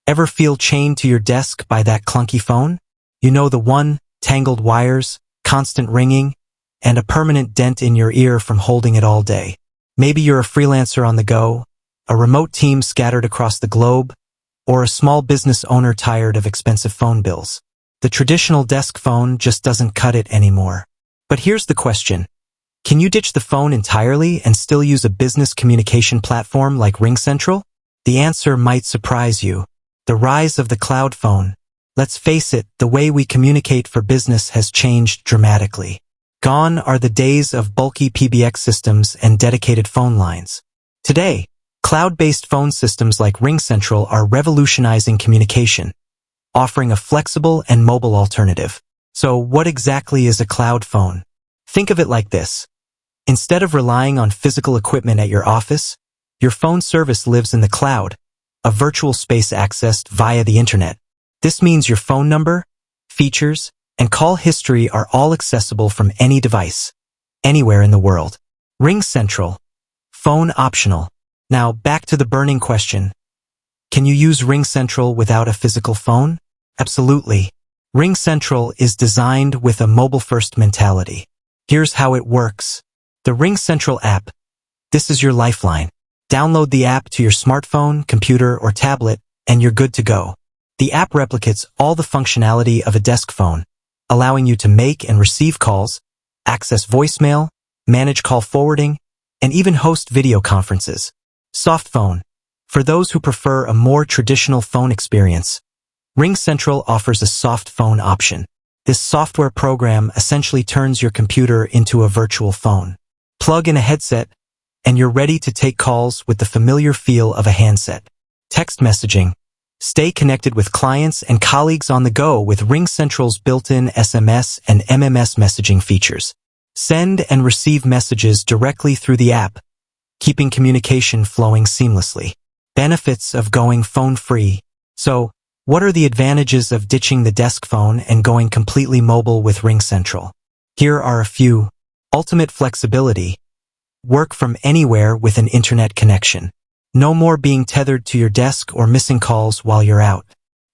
Ever feel chained to your desk by that clunky phone? You know, the one, tangled wires, constant ringing, and a permanent dent in your ear from holding it all day. Maybe you're a freelancer on the go, a remote team scattered across the globe, or a small business owner tired of expensive phone bills. The traditional desk phone just doesn't cut it anymore. But here's the question. Can you ditch the phone entirely and still use a business communication platform like RingCentral? The answer might surprise you. The rise of the cloud phone. Let's face it, the way we communicate for business has changed dramatically. Gone are the days of bulky PBX systems and dedicated phone lines. Today, cloud-based phone systems like RingCentral are revolutionizing communication, offering a flexible and mobile alternative. So what exactly is a cloud phone? Think of it like this. Instead of relying on physical equipment at your office, your phone service lives in the cloud, a virtual space accessed via the internet. This means your phone number, features, and call history are all accessible from any device, anywhere in the world. RingCentral. Phone optional. Now back to the burning question. Can you use RingCentral without a physical phone? Absolutely. RingCentral is designed with a mobile-first mentality. Here's how it works. The RingCentral app. This is your lifeline. Download the app to your smartphone, computer, or tablet, and you're good to go. The app replicates all the functionality of a desk phone, allowing you to make and receive calls, access voicemail, manage call forwarding, and even host video conferences. Soft phone. For those who prefer a more traditional phone experience, RingCentral offers a soft phone option. This software program essentially turns your computer into a virtual phone. Plug in a headset, and you're ready to take calls with the familiar feel of a handset. Text messaging. Stay connected with clients and colleagues on the go with RingCentral's built-in SMS and MMS messaging features. Send and receive messages directly through the app, keeping communication flowing seamlessly. Benefits of going phone-free. So, what are the advantages of ditching the desk phone and going completely mobile with RingCentral? Here are a few. Ultimate flexibility. Work from anywhere with an internet connection. No more being tethered to your desk or missing calls while you're out.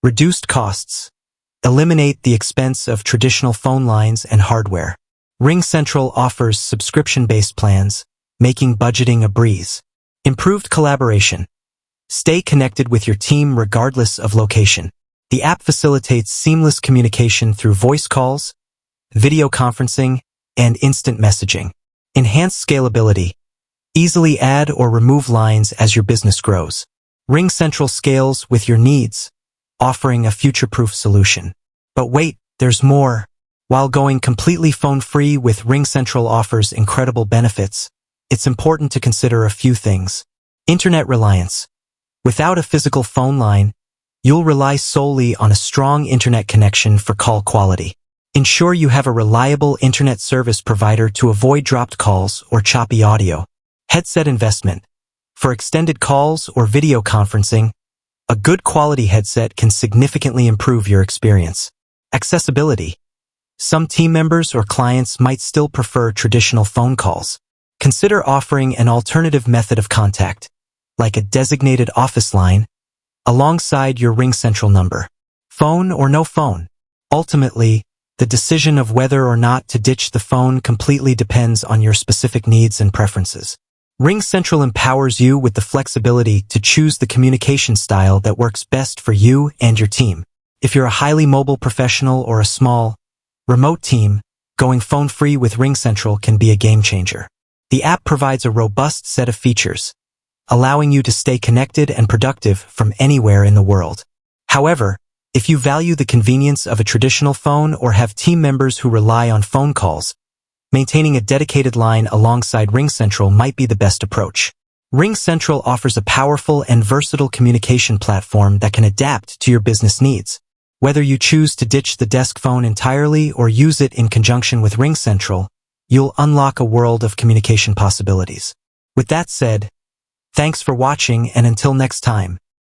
Reduced costs. Eliminate the expense of traditional phone lines and hardware. RingCentral offers subscription-based plans, making budgeting a breeze. Improved collaboration. Stay connected with your team regardless of location. The app facilitates seamless communication through voice calls, video conferencing, and instant messaging. Enhanced scalability. Easily add or remove lines as your business grows. RingCentral scales with your needs, offering a future-proof solution. But wait, there's more. While going completely phone-free with RingCentral offers incredible benefits, it's important to consider a few things. Internet reliance. Without a physical phone line, you'll rely solely on a strong internet connection for call quality. Ensure you have a reliable internet service provider to avoid dropped calls or choppy audio. Headset investment. For extended calls or video conferencing, a good quality headset can significantly improve your experience. Accessibility. Some team members or clients might still prefer traditional phone calls. Consider offering an alternative method of contact, like a designated office line, alongside your RingCentral number. Phone or no phone. Ultimately, the decision of whether or not to ditch the phone completely depends on your specific needs and preferences. RingCentral empowers you with the flexibility to choose the communication style that works best for you and your team. If you're a highly mobile professional or a small, remote team, going phone-free with RingCentral can be a game changer. The app provides a robust set of features, allowing you to stay connected and productive from anywhere in the world. However, if you value the convenience of a traditional phone or have team members who rely on phone calls, maintaining a dedicated line alongside RingCentral might be the best approach. RingCentral offers a powerful and versatile communication platform that can adapt to your business needs. Whether you choose to ditch the desk phone entirely or use it in conjunction with RingCentral, you'll unlock a world of communication possibilities. With that said, thanks for watching, and until next time.